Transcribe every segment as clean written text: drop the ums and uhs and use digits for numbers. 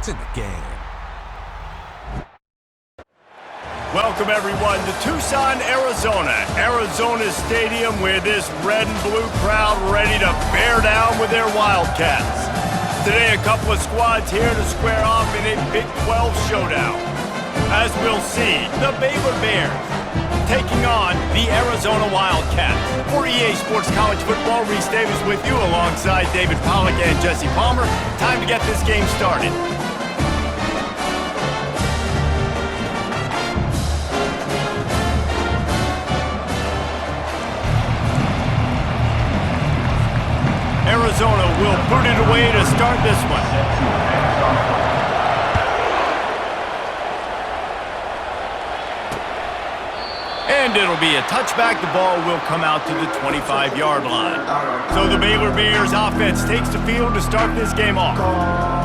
It's in the game. Welcome, everyone, to Tucson, Arizona. Arizona's stadium where this red and blue crowd ready to bear down with their Wildcats. Today, a couple of squads here to square off in a Big 12 showdown. As we'll see, the Baylor Bears taking on the Arizona Wildcats. For EA Sports College Football, Reese Davis with you alongside David Pollack and Jesse Palmer. Time to get this game started. Arizona will put it away to start this one. And it'll be a touchback. The ball will come out to the 25-yard line. So the Baylor Bears offense takes the field to start this game off.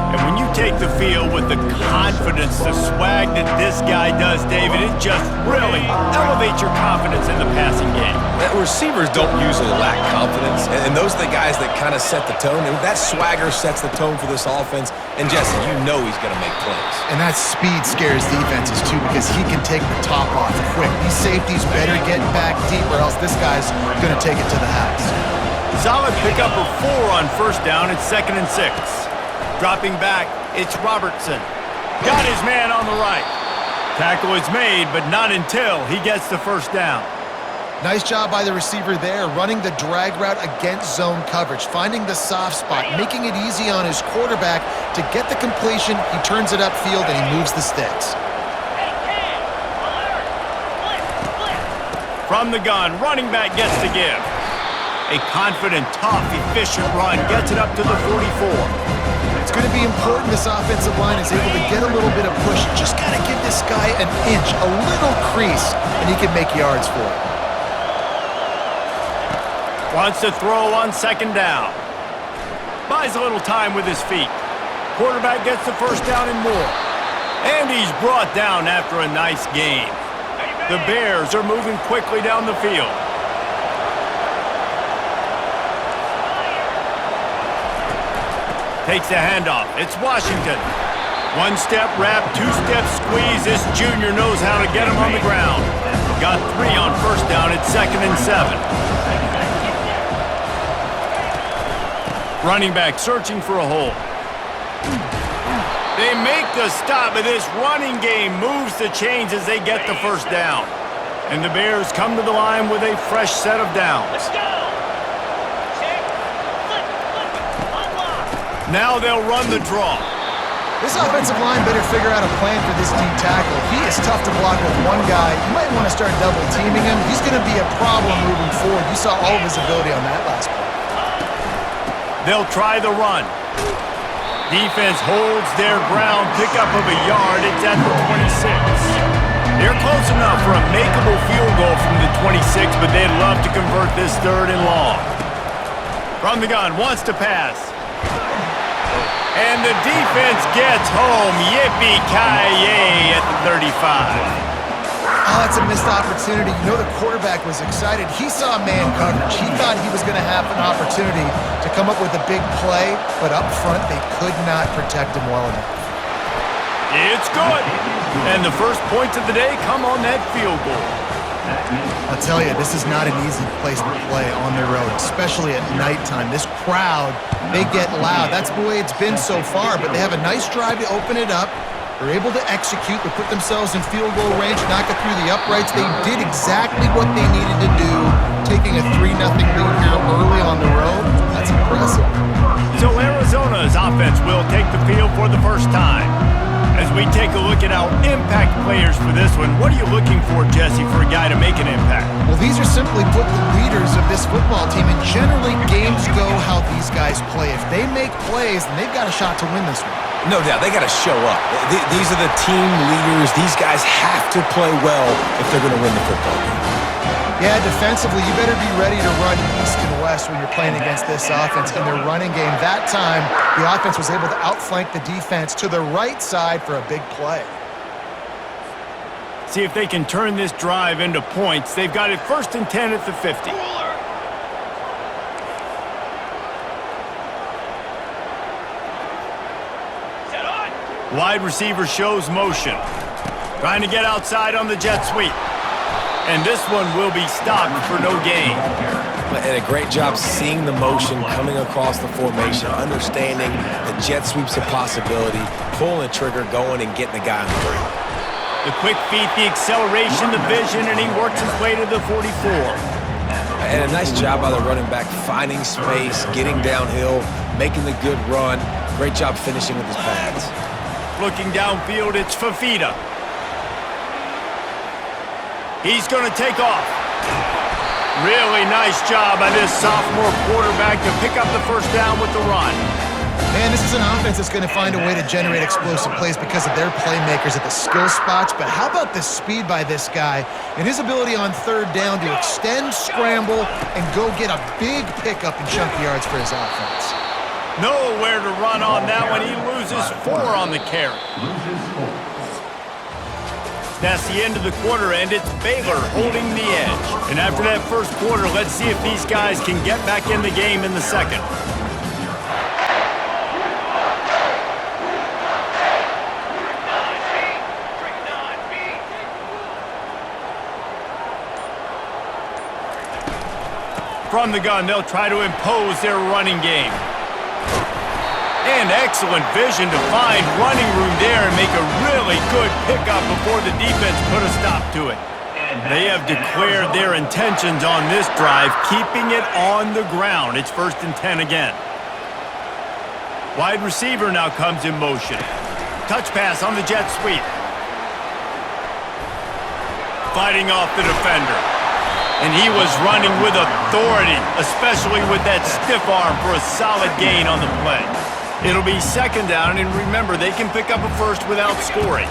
And when you take the field with the confidence, the swag that this guy does, David, it just really elevates your confidence in the passing game. Receivers don't usually lack confidence, and those are the guys that kind of set the tone. And that swagger sets the tone for this offense. And Jesse, you know he's going to make plays. And that speed scares defenses, too, because he can take the top off quick. These safeties better get back deep, or else this guy's going to take it to the house. Solid pickup of 4 on first down. It's 2nd and 6. Dropping back, it's Robertson. Got his man on the right. Tackle is made, but not until he gets the first down. Nice job by the receiver there, running the drag route against zone coverage, finding the soft spot, making it easy on his quarterback to get the completion. He turns it upfield, and he moves the sticks. From the gun, running back gets the give. A confident, tough, efficient run gets it up to the 44. It's going to be important this offensive line is able to get a little bit of push. Just got to give this guy an inch, a little crease, and he can make yards for it. Wants to throw on 2nd down. Buys a little time with his feet. Quarterback gets the first down and more. And he's brought down after a nice gain. The Bears are moving quickly down the field. Takes the handoff. It's Washington. 1-step wrap, 2-step squeeze. This junior knows how to get him on the ground. Got 3 on first down. It's 2nd and 7. Running back searching for a hole. They make the stop, but this running game moves the chains as they get the first down. And the Bears come to the line with a fresh set of downs. Let's go. Now they'll run the draw. This offensive line better figure out a plan for this D tackle. He is tough to block with one guy. You might want to start double teaming him. He's going to be a problem moving forward. You saw all of his ability on that last play. They'll try the run. Defense holds their ground. Pickup of a yard. It's at the 26. They're close enough for a makeable field goal from the 26, but they'd love to convert this 3rd and long. From the gun, wants to pass. And the defense gets home. Yippee-ki-yay at the 35. Oh, it's a missed opportunity. You know the quarterback was excited. He saw man coverage. He thought he was going to have an opportunity to come up with a big play, but up front they could not protect him well enough. It's good. And the first points of the day come on that field goal. I'll tell you, this is not an easy place to play on the road, especially at nighttime. This crowd, they get loud. That's the way it's been so far, but they have a nice drive to open it up. They're able to execute, they put themselves in field goal range, knock it through the uprights. They did exactly what they needed to do, taking a 3-0 lead now early on the road. That's impressive. So Arizona's offense will take the field for the first time. As we take a look at our impact players for this one, what are you looking for, Jesse, for a guy to make an impact? Well, these are simply put the leaders of this football team, and generally games go how these guys play. If they make plays, then they've got a shot to win this one. No doubt, they got to show up. These are the team leaders. These guys have to play well if they're going to win the football game. Yeah, defensively, you better be ready to run east and west when you're playing against this offense. In their running game, that time, the offense was able to outflank the defense to the right side for a big play. See if they can turn this drive into points. They've got it 1st and 10 at the 50. Wide receiver shows motion. Trying to get outside on the jet sweep. And this one will be stopped for no gain. And a great job seeing the motion coming across the formation, understanding the jet sweep's a possibility, pulling the trigger, going and getting the guy on the ground. The quick feet, the acceleration, the vision, and he works his way to the 44. And a nice job by the running back, finding space, getting downhill, making the good run. Great job finishing with his pads. Looking downfield, it's Fafita. He's going to take off. Really nice job by this sophomore quarterback to pick up the first down with the run. Man, this is an offense that's going to find a way to generate explosive plays because of their playmakers at the skill spots. But how about the speed by this guy and his ability on third down to extend, scramble, and go get a big pickup and chunky yards for his offense? Nowhere to run on that one. He loses 4 on the carry. That's the end of the quarter, and it's Baylor holding the edge. And after that first quarter, let's see if these guys can get back in the game in the second. From the gun, they'll try to impose their running game. And excellent vision to find running room there and make a really good pickup before the defense put a stop to it. They have declared their intentions on this drive, keeping it on the ground. It's 1st and 10 again. Wide receiver now comes in motion. Touch pass on the jet sweep. Fighting off the defender. And he was running with authority, especially with that stiff arm for a solid gain on the play. It'll be 2nd down, and remember, they can pick up a first without scoring.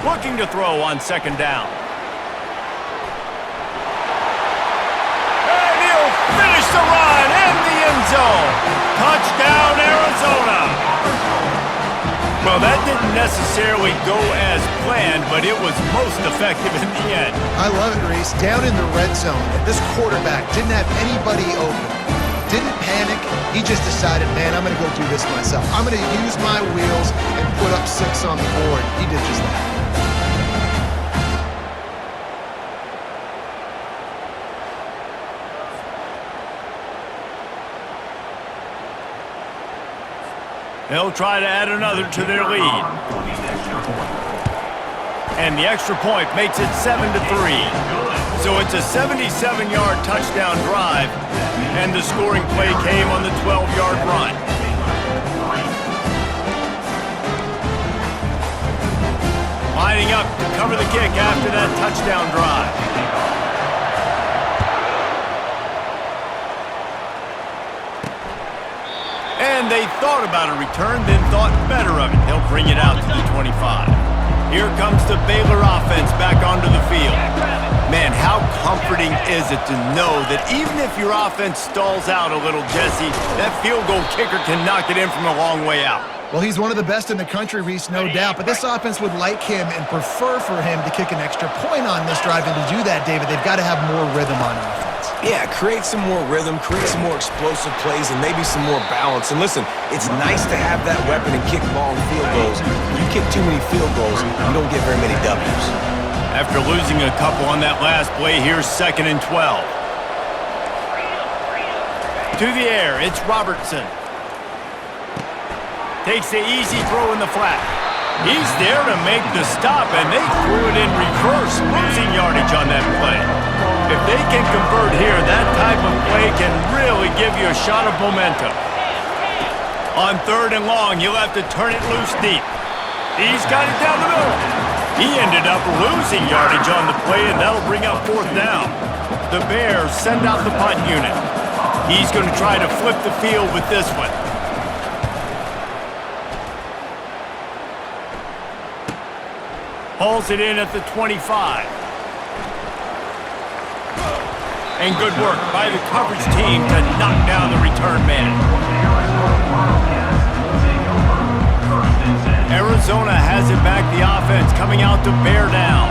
Looking to throw on 2nd down. And he'll finish the run in the end zone. Touchdown, Arizona. Well, that didn't necessarily go as planned, but it was most effective in the end. I love it, Reese. Down in the red zone, this quarterback didn't have anybody open. Didn't panic. He just decided, man, I'm going to go do this myself. I'm going to use my wheels and put up 6 on the board. He did just that. They'll try to add another to their lead. And the extra point makes it 7-3. So it's a 77-yard touchdown drive, and the scoring play came on the 12-yard run. Lining up to cover the kick after that touchdown drive. And they thought about a return, then thought better of it. They'll bring it out to the 25. Here comes the Baylor offense back onto the field. Man, how comforting is it to know that even if your offense stalls out a little, Jesse, that field goal kicker can knock it in from a long way out. Well, he's one of the best in the country, Reese, no doubt. But this offense would like him and prefer for him to kick an extra point on this drive. And to do that, David, they've got to have more rhythm on offense. Yeah, create some more rhythm, create some more explosive plays, and maybe some more balance. And listen, it's nice to have that weapon and kick long field goals. You kick too many field goals, you don't get very many W's. After losing a couple on that last play, here's 2nd and 12. To the air, it's Robertson. Takes the easy throw in the flat. He's there to make the stop, and they threw it in reverse, losing yardage on that play. If they can convert here, that type of play can really give you a shot of momentum. On 3rd and long, you'll have to turn it loose deep. He's got it down the middle. He ended up losing yardage on the play, and that'll bring up 4th down. The Bears send out the punt unit. He's going to try to flip the field with this one. Hauls it in at the 25. And good work by the coverage team to knock down the return man. Arizona has it back, the offense coming out to bear down.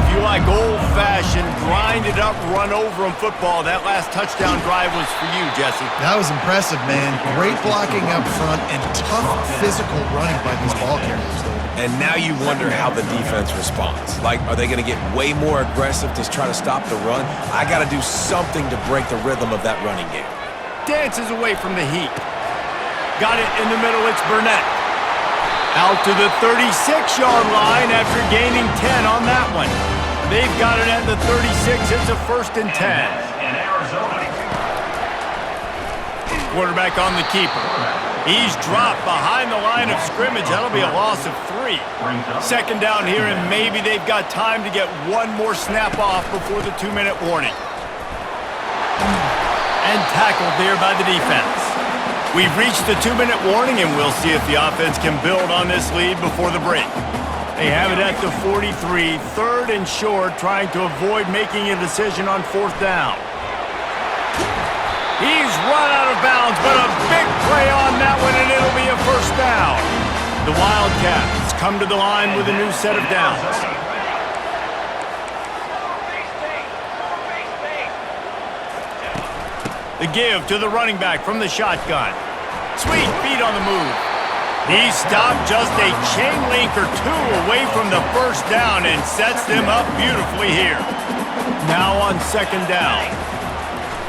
If you like old-fashioned, grind-it-up, run-over-'em football, that last touchdown drive was for you, Jesse. That was impressive, man. Great blocking up front and tough physical running by these ball carriers. And now you wonder how the defense responds. Like, are they going to get way more aggressive to try to stop the run? I got to do something to break the rhythm of that running game. Dances away from the heat. Got it in the middle, it's Burnett. Out to the 36-yard line after gaining 10 on that one. They've got it at the 36, it's a 1st and 10. Quarterback on the keeper. He's dropped behind the line of scrimmage. That'll be a loss of 3. 2nd down here, and maybe they've got time to get one more snap off before the 2-minute warning. And tackled there by the defense. We've reached the 2-minute warning, and we'll see if the offense can build on this lead before the break. They have it at the 43, 3rd and short, trying to avoid making a decision on 4th down. He's run out of bounds, but a big play on that one, and it'll be a 1st down. The Wildcats come to the line with a new set of downs. The give to the running back from the shotgun. Sweet feet on the move. He stopped just a chain link or 2 away from the 1st down and sets them up beautifully here. Now on 2nd down.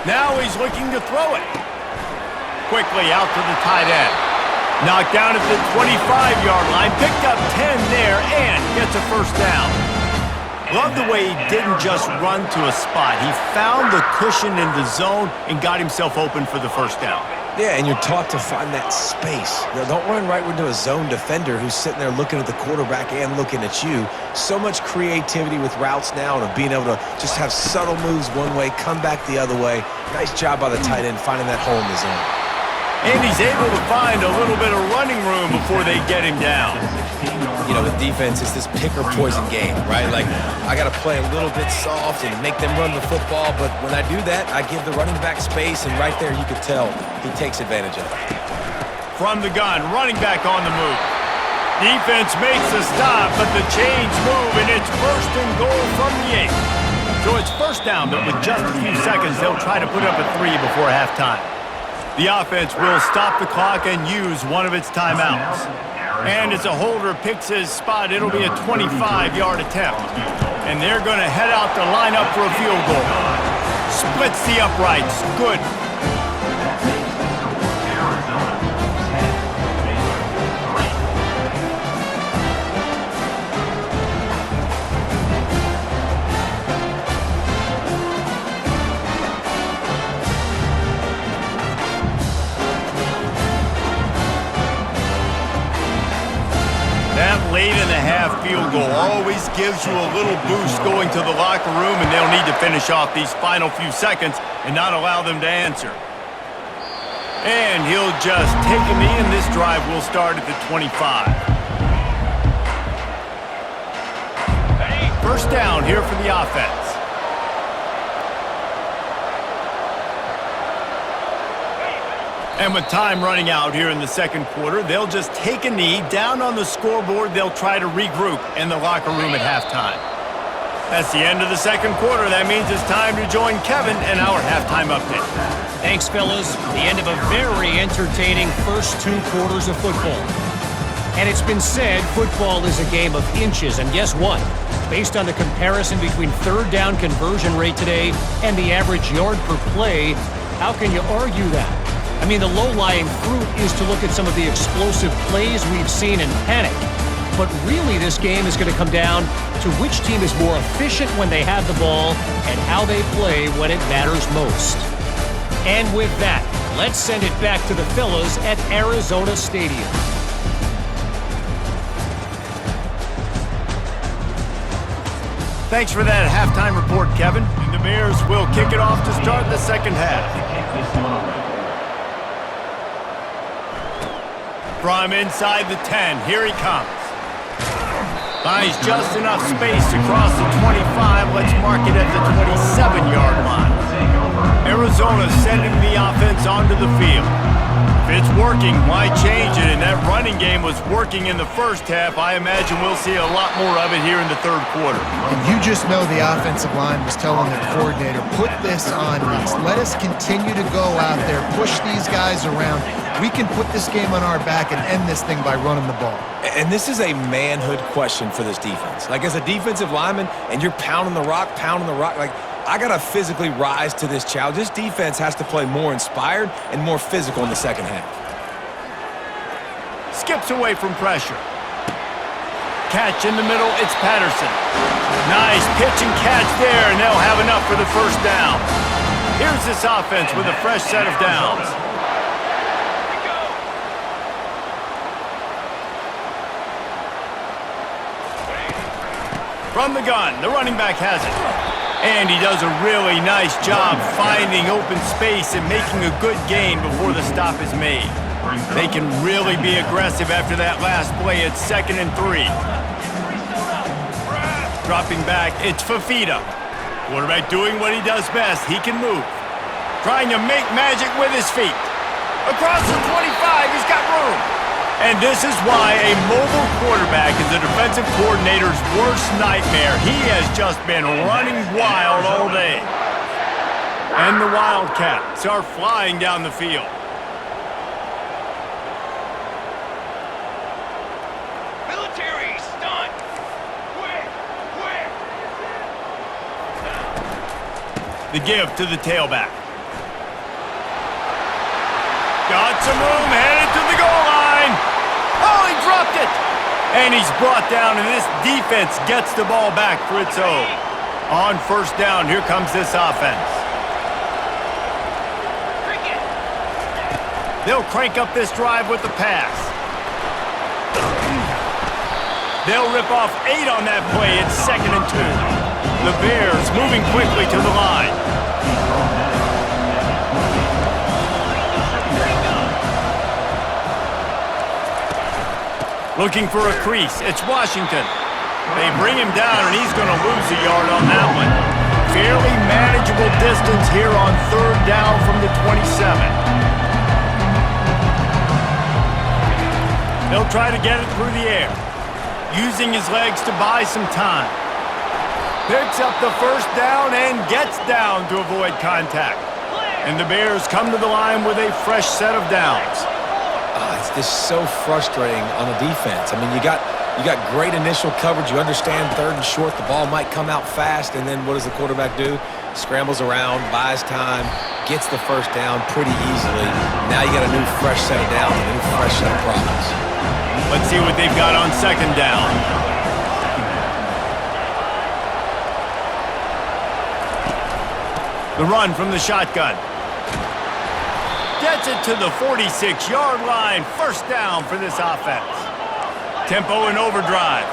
Now he's looking to throw it. Quickly out to the tight end. Knocked down at the 25-yard line. Picked up 10 there and gets a 1st down. Love the way he didn't just run to a spot. He found the cushion in the zone and got himself open for the 1st down. Yeah, and you're taught to find that space. Don't run right into a zone defender who's sitting there looking at the quarterback and looking at you. So much creativity with routes now and of being able to just have subtle moves one way, come back the other way. Nice job by the tight end finding that hole in the zone. And he's able to find a little bit of running room before they get him down. You know, the defense is this pick or poison game, right? Like, I got to play a little bit soft and make them run the football, but when I do that, I give the running back space, and right there you could tell he takes advantage of it. From the gun, running back on the move. Defense makes a stop, but the chains move, and it's 1st and goal from the 8. So it's 1st down, but with just a few seconds, they'll try to put up a 3 before halftime. The offense will stop the clock and use one of its timeouts. And as a holder picks his spot, it'll be a 25-yard attempt. And they're going to head out to line up for a field goal. Splits the uprights. Good. That late-in-the-half field goal always gives you a little boost going to the locker room, and they'll need to finish off these final few seconds and not allow them to answer. And he'll just take a knee, and this drive will start at the 25. 1st down here for the offense. And with time running out here in the 2nd quarter, they'll just take a knee. Down on the scoreboard, they'll try to regroup in the locker room at halftime. That's the end of the 2nd quarter. That means it's time to join Kevin in our halftime update. Thanks, fellas. The end of a very entertaining first 2 quarters of football. And it's been said football is a game of inches. And guess what? Based on the comparison between 3rd down conversion rate today and the average yard per play, how can you argue that? I mean, the low-lying fruit is to look at some of the explosive plays we've seen and panic. But really, this game is going to come down to which team is more efficient when they have the ball and how they play when it matters most. And with that, let's send it back to the fellas at Arizona Stadium. Thanks for that halftime report, Kevin. And the Bears will kick it off to start the 2nd half. From inside the 10, here he comes. Finds just enough space to cross the 25. Let's mark it at the 27-yard line. Arizona sending the offense onto the field. If it's working, why change it? And that running game was working in the first half. I imagine we'll see a lot more of it here in the third quarter. And you just know the offensive line was telling their coordinator, put this on us. Let us continue to go out there, push these guys around. We can put this game on our back and end this thing by running the ball. And this is a manhood question for this defense. Like, as a defensive lineman, and you're pounding the rock, like, I got to physically rise to this challenge. This defense has to play more inspired and more physical in the second half. Skips away from pressure. Catch in the middle, it's Patterson. Nice pitch and catch there, and they'll have enough for the first down. Here's this offense with a fresh set of downs. From the gun, the running back has it. And he does a really nice job finding open space and making a good gain before the stop is made. They can really be aggressive after that last play. It's 2nd and 3. Dropping back, it's Fafita. Quarterback doing what he does best. He can move. Trying to make magic with his feet. Across the 25, he's got room. And this is why a mobile quarterback is the defensive coordinator's worst nightmare. He has just been running wild all day. And the Wildcats are flying down the field. Military stunt. Quick, quick. The give to the tailback. Got some room, headed to the goal line. Oh, he dropped it. And he's brought down, and this defense gets the ball back for its own. On first down, here comes this offense. They'll crank up this drive with the pass. They'll rip off 8 on that play. It's 2nd and 2. The Bears moving quickly to the line. Looking for a crease. It's Washington. They bring him down, and he's going to lose a yard on that one. Fairly manageable distance here on 3rd down from the 27. They'll try to get it through the air, using his legs to buy some time. Picks up the first down and gets down to avoid contact. And the Bears come to the line with a fresh set of downs. It's just so frustrating on a defense. I mean, you got great initial coverage. You understand 3rd and short, the ball might come out fast, and then what does the quarterback do? Scrambles around, buys time, gets the first down pretty easily. Now you got a new fresh set of downs, a new fresh set of problems. Let's see what they've got on 2nd down. The run from the shotgun. Gets it to the 46-yard line. First down for this offense. Tempo and overdrive.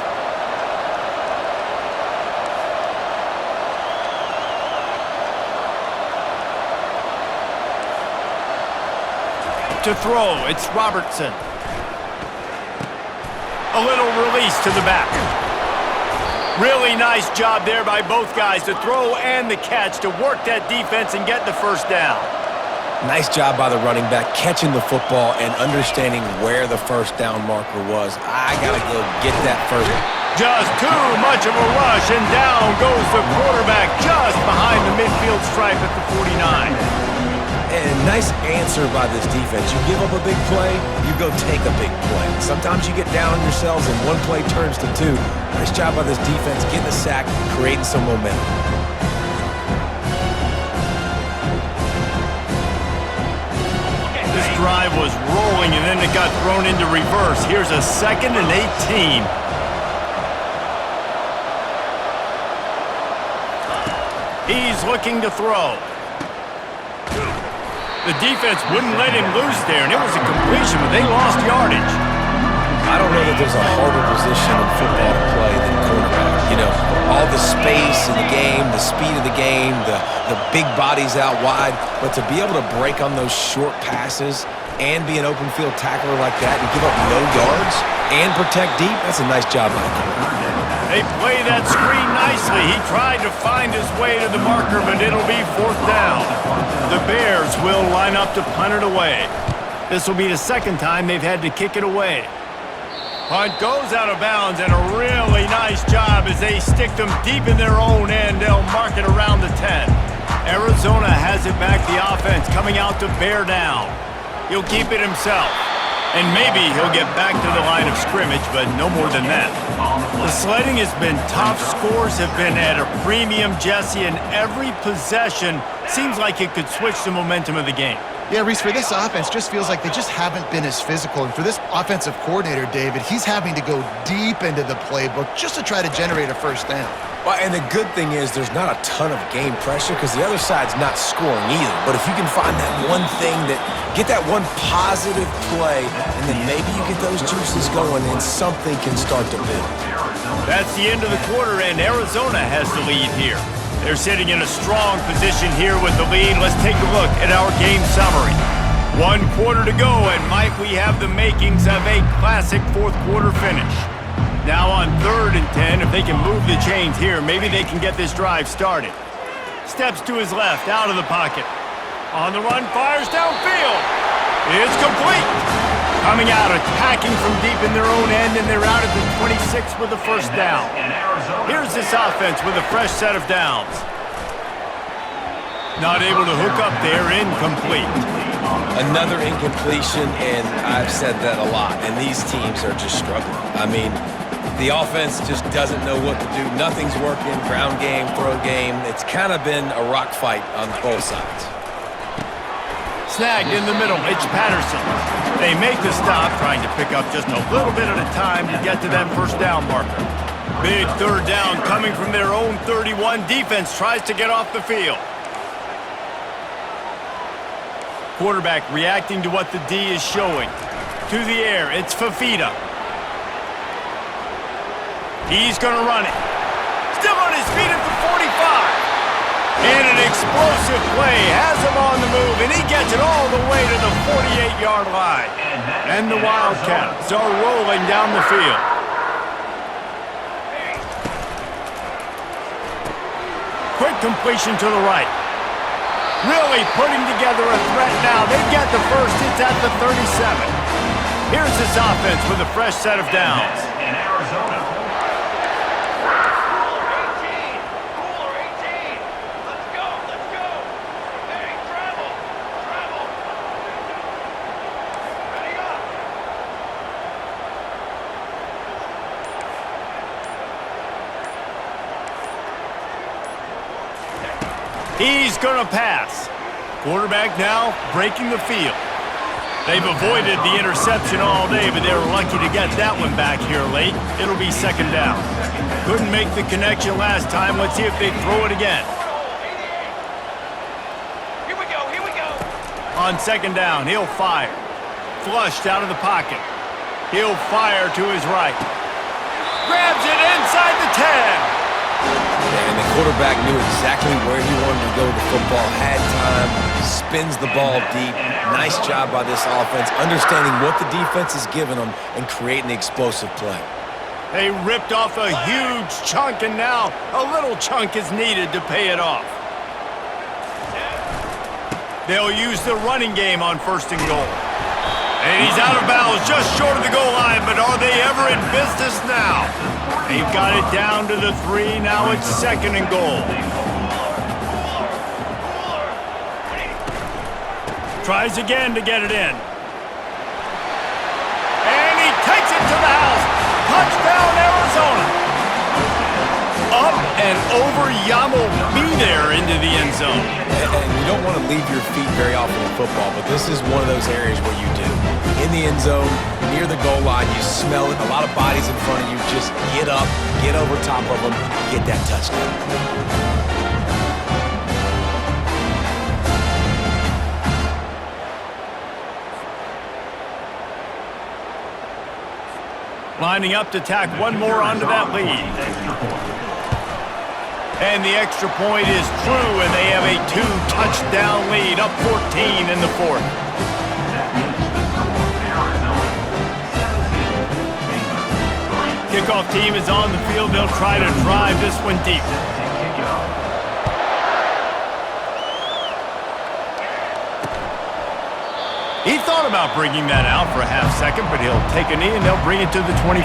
To throw, it's Robertson. A little release to the back. Really nice job there by both guys to throw and the catch to work that defense and get the first down. Nice job by the running back catching the football and understanding where the first down marker was. I got to go get that first. Just too much of a rush, and down goes the quarterback just behind the midfield stripe at the 49. And nice answer by this defense. You give up a big play, you go take a big play. Sometimes you get down on yourselves and one play turns to 2. Nice job by this defense getting the sack, creating some momentum. This drive was rolling, and then it got thrown into reverse. Here's a 2nd and 18. He's looking to throw. The defense wouldn't let him loose there, and it was a completion, but they lost yardage. I don't know that there's a harder position in football to play than quarterback. You know, all the space in the game, the speed of the game, the big bodies out wide, but to be able to break on those short passes and be an open field tackler like that and give up no yards and protect deep, that's a nice job by the quarterback. They play that screen nicely. He tried to find his way to the marker, but it'll be 4th down. The Bears will line up to punt it away. This will be the second time they've had to kick it away. Punt goes out of bounds, and a really nice job as they stick them deep in their own end. They'll mark it around the 10. Arizona has it back, the offense coming out to bear down. He'll keep it himself. And maybe he'll get back to the line of scrimmage, but no more than that. The sledding has been tough. Scores have been at a premium, Jesse, and every possession seems like it could switch the momentum of the game. Yeah, Reese, for this offense, just feels like they just haven't been as physical. And for this offensive coordinator, David, he's having to go deep into the playbook just to try to generate a first down. Well, and the good thing is there's not a ton of game pressure because the other side's not scoring either. But if you can find that one thing get that one positive play, and then maybe you get those juices going and something can start to build. That's the end of the quarter, and Arizona has the lead here. They're sitting in a strong position here with the lead. Let's take a look at our game summary. 1 quarter to go, and might we have the makings of a classic fourth quarter finish. Now on 3rd and 10, if they can move the chains here, maybe they can get this drive started. Steps to his left, out of the pocket. On the run, fires downfield. It's complete. Coming out, attacking from deep in their own end, and they're out at the 26 with the first down. Here's this offense with a fresh set of downs. Not able to hook up there, incomplete. Another incompletion, and I've said that a lot, and these teams are just struggling. I mean, the offense just doesn't know what to do. Nothing's working, ground game, throw game. It's kind of been a rock fight on both sides. Snagged in the middle, it's Patterson. They make the stop, trying to pick up just a little bit at a time to get to that first down marker. Big 3rd down coming from their own 31. Defense tries to get off the field. Quarterback reacting to what the D is showing. To the air, it's Fafita. He's going to run it. Still on his feet at the 45. And an explosive play has him on the move, and he gets it all the way to the 48-yard line. And the Wildcats are rolling down the field. Quick completion to the right. Really putting together a threat now. They get the first. It's at the 37. Here's this offense with a fresh set of downs. In Arizona. He's going to pass. Quarterback now breaking the field. They've avoided the interception all day, but they were lucky to get that one back here late. It'll be 2nd down. Couldn't make the connection last time. Let's see if they throw it again. Here we go, here we go. On 2nd down, he'll fire. Flushed out of the pocket. He'll fire to his right. Grabs it inside the 10. And the quarterback knew exactly where he wanted to go with the football, had time, spins the ball deep. Nice job by this offense, understanding what the defense is giving them and creating the explosive play. They ripped off a huge chunk, and now a little chunk is needed to pay it off. They'll use the running game on 1st and goal. And he's out of bounds just short of the goal line, but are they ever in business now? They've got it down to the 3. Now it's 2nd and goal. Tries again to get it in. And he takes it to the house. Touchdown, Arizona. Up and over, Yamo be there into the end zone. And you don't want to leave your feet very often in football, but this is one of those areas where you do. In the end zone, near the goal line, you smell it. A lot of bodies in front of you. Just get up, get over top of them, get that touchdown. Lining up to tack one more onto that lead. And the extra point is true, and they have a 2-touchdown lead, up 14 in the 4th. Kickoff team is on the field. They'll try to drive this one deep. He thought Timeout bringing that out for a half second, but he'll take a knee and they'll bring it to the 25.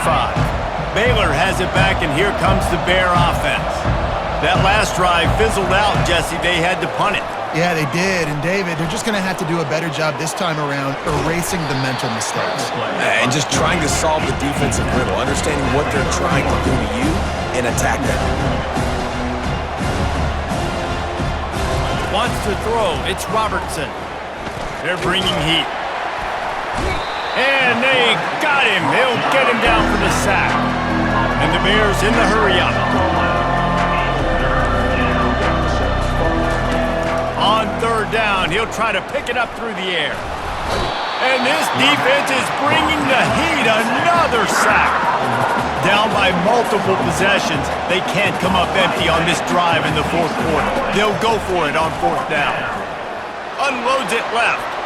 Baylor has it back, and here comes the Bear offense. That last drive fizzled out, Jesse. They had to punt it. Yeah, they did. And, David, they're just going to have to do a better job this time around erasing the mental mistakes. And just trying to solve the defensive riddle, understanding what they're trying to do to you and attack them. Wants to throw. It's Robertson. They're bringing heat. And they got him. They'll get him down for the sack. And the Bears in the hurry-up. On third down, he'll try to pick it up through the air. And this defense is bringing the heat. Another sack. Down by multiple possessions. They can't come up empty on this drive in the fourth quarter. They'll go for it on fourth down. Unloads it left.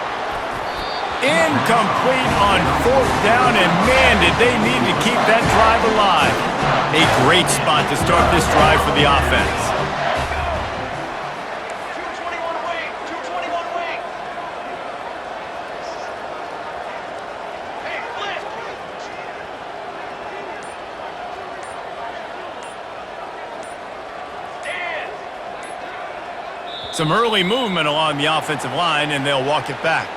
Incomplete on fourth down, and man, did they need to keep that drive alive. A great spot to start this drive for the offense. 221 wing. 221 wing. Hey, flip. Stand. Some early movement along the offensive line, and they'll walk it back.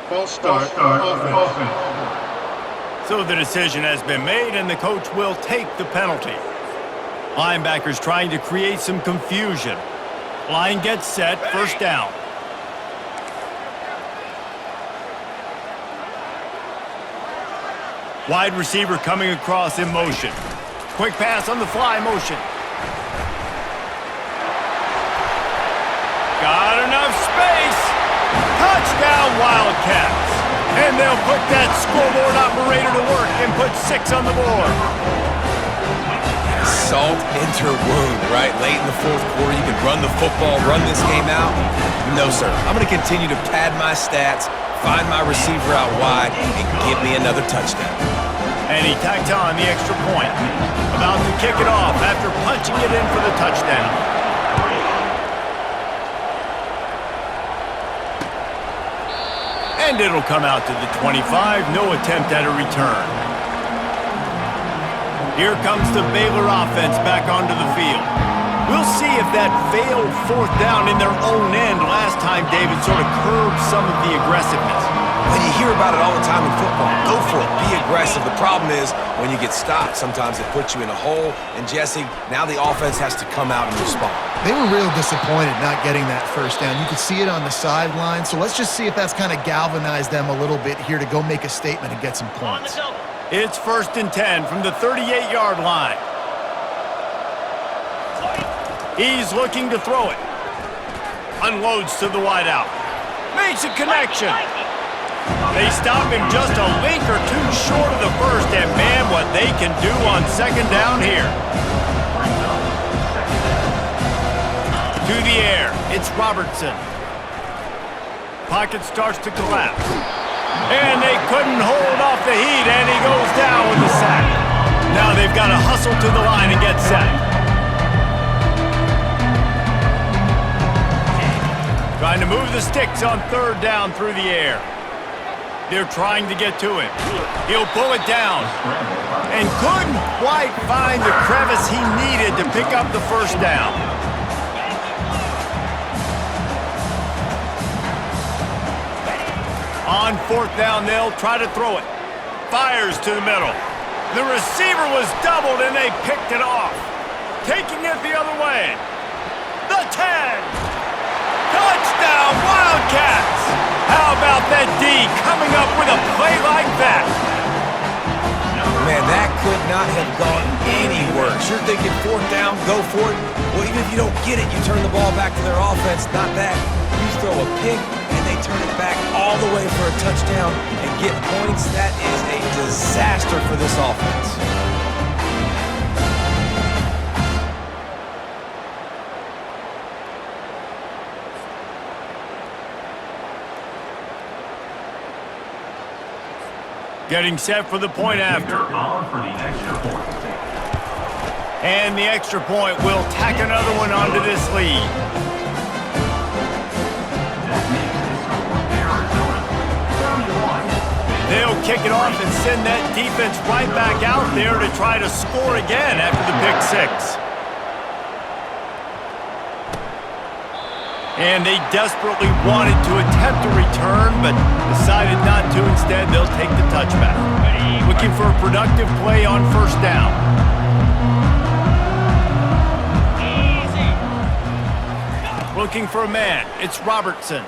False start, offense. So the decision has been made, and the coach will take the penalty. Linebackers trying to create some confusion. Line gets set, first down. Wide receiver coming across in motion. Quick pass on the fly motion. Got enough space. Touchdown, Wildcats. And they'll put that scoreboard operator to work and put 6 on the board. Salt into wound, right? Late in the fourth quarter, you can run the football, run this game out. No, sir. I'm going to continue to pad my stats, find my receiver out wide, and give me another touchdown. And he tacked on the extra point. About to kick it off after punching it in for the touchdown. And it'll come out to the 25. No attempt at a return. Here comes the Baylor offense back onto the field. We'll see if that failed fourth down in their own end last time, David, sort of curbed some of the aggressiveness. When you hear about it all the time in football, go for it, be aggressive. The problem is when you get stopped, sometimes it puts you in a hole. And Jesse, now the offense has to come out and respond. They were real disappointed not getting that first down. You could see it on the sideline. So let's just see if that's kind of galvanized them a little bit here to go make a statement and get some points. It's 1st and 10 from the 38-yard line. He's looking to throw it. Unloads to the wideout. Makes a connection. They stop him just a link or two short of the first, and man, what they can do on second down here. To the air, it's Robertson. Pocket starts to collapse. And they couldn't hold off the heat, and he goes down with the sack. Now they've got to hustle to the line and get set. Trying to move the sticks on third down through the air. They're trying to get to him. He'll pull it down. And couldn't quite find the crevice he needed to pick up the first down. On fourth down, they'll try to throw it. Fires to the middle. The receiver was doubled, and they picked it off. Taking it the other way. The 10. Touchdown, Wildcats! How about that D coming up with a play like that? Man, that could not have gone any worse. You're thinking fourth down, go for it. Well, even if you don't get it, you turn the ball back to their offense. Not that. You throw a pick, and they turn it back all the way for a touchdown and get points. That is a disaster for this offense. Getting set for the point after. And the extra point will tack another one onto this lead. They'll kick it off and send that defense right back out there to try to score again after the pick six. And they desperately wanted to attempt a return, but decided not to. Instead, they'll take the touchback. Looking for a productive play on first down. Looking for a man. It's Robertson.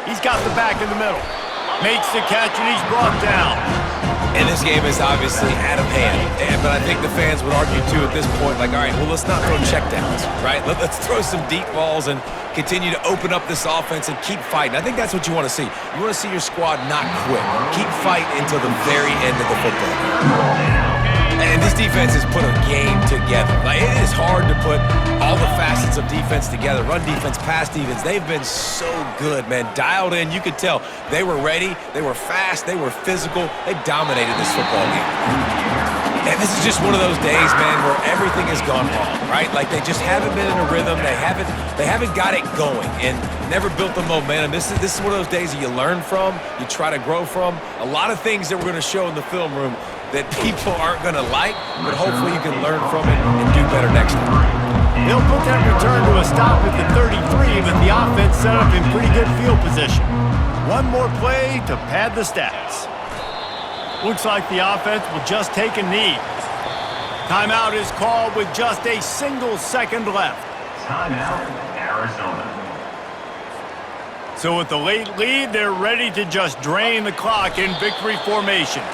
He's got the back in the middle. Makes the catch, and he's brought down. And this game is obviously out of hand. But I think the fans would argue, too, at this point, like, all right, well, let's not throw checkdowns, right? Let's throw some deep balls and continue to open up this offense and keep fighting. I think that's what you want to see. You want to see your squad not quit. Keep fighting until the very end of the football game. And this defense has put a game together. Like, it is hard to put all the facets of defense together. Run defense, pass defense. They've been so good, man. Dialed in. You could tell they were ready. They were fast. They were physical. They dominated this football game. And this is just one of those days, man, where everything has gone wrong, right? Like, they just haven't been in a rhythm. They haven't got it going and never built the momentum. This is one of those days that you learn from, you try to grow from. A lot of things that we're going to show in the film room that people aren't going to like, but hopefully you can learn from it and do better next time. They'll put that return to a stop at the 33, but the offense set up in pretty good field position. One more play to pad the stats. Looks like the offense will just take a knee. Timeout is called with just a single second left. Timeout, Arizona. So with the late lead, they're ready to just drain the clock in victory formation.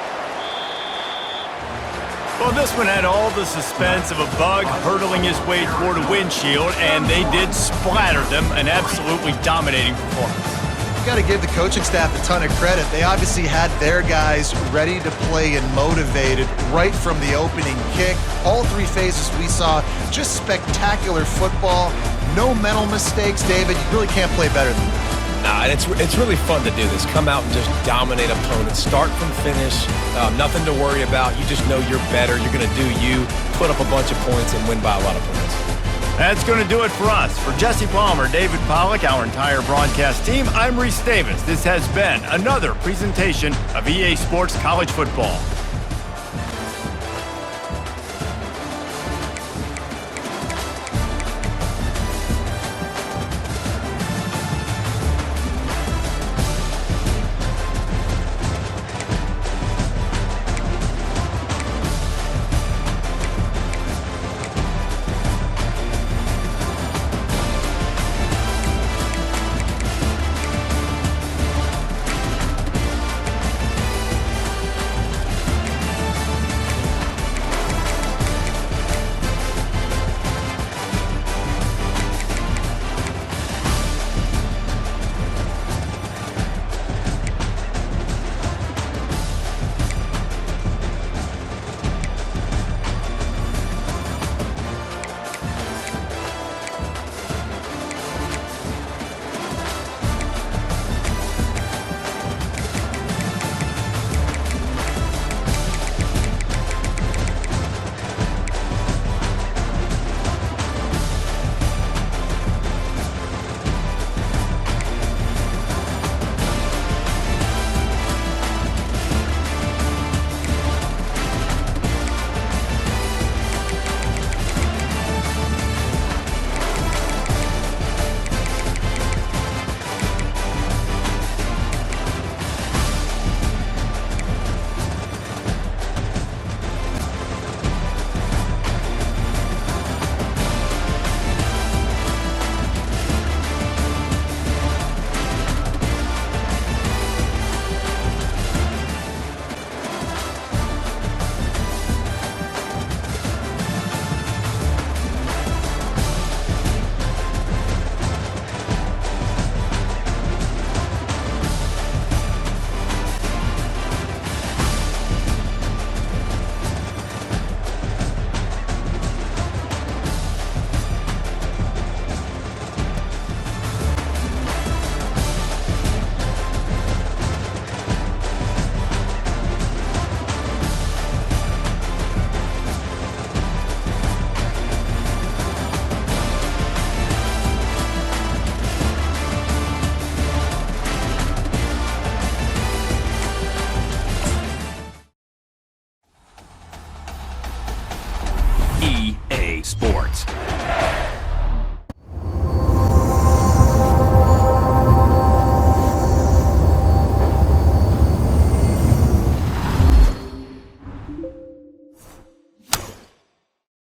Well, this one had all the suspense of a bug hurtling his way toward a windshield, and they did splatter them, an absolutely dominating performance. You've got to give the coaching staff a ton of credit. They obviously had their guys ready to play and motivated right from the opening kick. All three phases we saw, just spectacular football. No mental mistakes, David. You really can't play better than that. Nah, it's really fun to do this. Come out and just dominate opponents. Start from finish. Nothing to worry about. You just know you're better. You're going to do you, put up a bunch of points, and win by a lot of points. That's going to do it for us. For Jesse Palmer, David Pollack, our entire broadcast team, I'm Reese Davis. This has been another presentation of EA Sports College Football. sports.